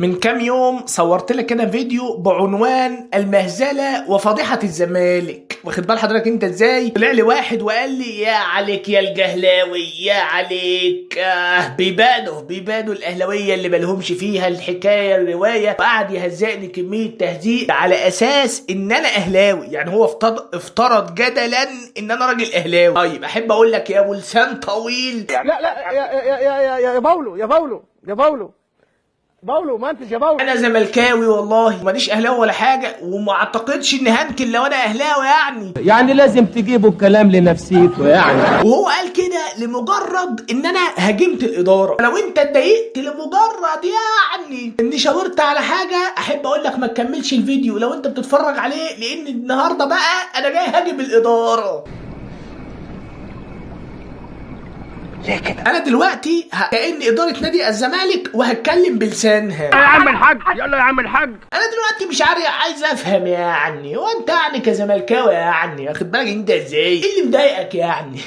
من كام يوم صورت لك كده فيديو بعنوان المهزله وفضيحه الزمالك. واخد بال حضرتك انت ازاي؟ طلع لي واحد وقال لي يا عليك يا الجهلاوي يا عليك. بيبانوا الاهلاويه اللي مالهمش فيها الحكايه الروايه، وقعد يهزقني كميه تهزيق على اساس ان انا اهلاوي. يعني هو افترض جدلا ان انا راجل اهلاوي. طيب احب اقول لك يا ابو لسان طويل، لا يا باولو منتج يا باولو. انا زملكاوي والله، ماليش اهلاوي ولا حاجه، وما اعتقدش ان هنكل لو انا اهلاوي يعني لازم تجيبوا الكلام لنفسيته يعني. وهو قال كده لمجرد ان انا هاجمت الاداره. لو انت اتضايقت لمجرد يعني اني شاورت على حاجه، احب اقول لك ما تكملش الفيديو لو انت بتتفرج عليه، لان النهارده بقى انا جاي هاجم الاداره. انا دلوقتي كأن اداره نادي الزمالك وهتكلم بلسانها. يا عم الحاج، يلا يا عم الحاج. انا دلوقتي مش عايز افهم يعني، وانت يعني كزملكاوي يعني واخد بالك انت ازاي؟ ايه اللي مضايقك يعني؟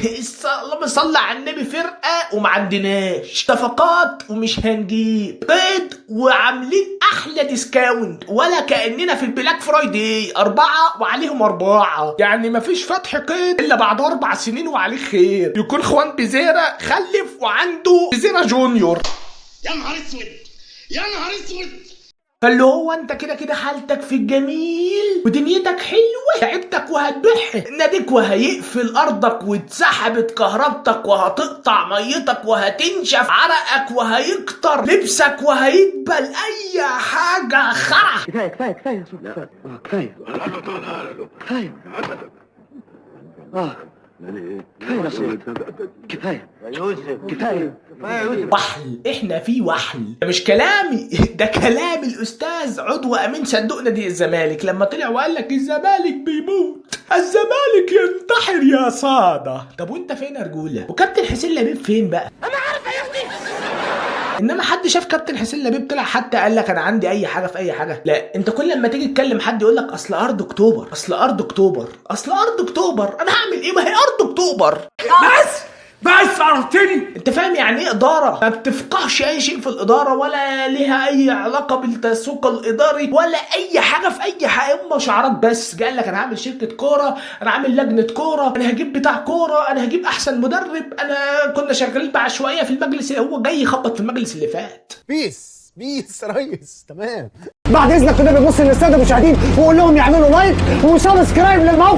اللهم صل على النبي، فرقه وما عندناش صفقات ومش هنجيب قيد وعاملين احلى ديسكاونت، ولا كاننا في البلاك فرايداي 4 وعليهم 4. يعني مفيش فتح قيد الا بعد 4 سنين وعليه خير. يكون خوان بيزيرا خلف وعنده بيزيرا جونيور. يا نهار اسود يا نهار اسود. فاللي هو انت كده حالتك في الجميل ودنيتك حلوه، تعبتك وهتبح ناديك وهيقفل ارضك واتسحبت كهربتك وهتقطع ميتك وهتنشف عرقك وهيكتر لبسك وهيدبل اي حاجه خرا. كفايه كفايه كفايه وحل، احنا في وحل. ده مش كلامي، ده كلام الاستاذ عضو امين صندوق نادي الزمالك لما طلع وقال لك الزمالك بيموت، الزمالك ينتحر يا صاده. طب وانت فين يا رجوله؟ وكابتن حسين لبيب فين بقى؟ انا عارفه يا ابني. انما حد شاف كابتن حسين لبيب طلع حتى قال لك انا عندي اي حاجه في اي حاجه؟ لا، انت كل لما تيجي تكلم حد يقول لك اصل ارض اكتوبر، اصل ارض اكتوبر، اصل ارض اكتوبر. انا هعمل ايه؟ ما هي ارض اكتوبر. بس عرفتني. انت فاهم يعني ايه اداره؟ ما بتفقهش اي شيء في الاداره، ولا ليها اي علاقه بالتسويق الاداري ولا اي حاجه في اي حاجه. هم شعارات بس. قال لك انا هعمل شركه كوره، انا هعمل لجنه كوره، انا هجيب بتاع كوره، انا هجيب احسن مدرب. انا كنا شغالين بعشوائيه في المجلس، هو جاي يخبط في المجلس اللي فات. بيس يا ريس، تمام. بعد اذنك كده بنبص للساده المشاهدين وقول لهم يعملوا لايك وسبسكرايب للموقع.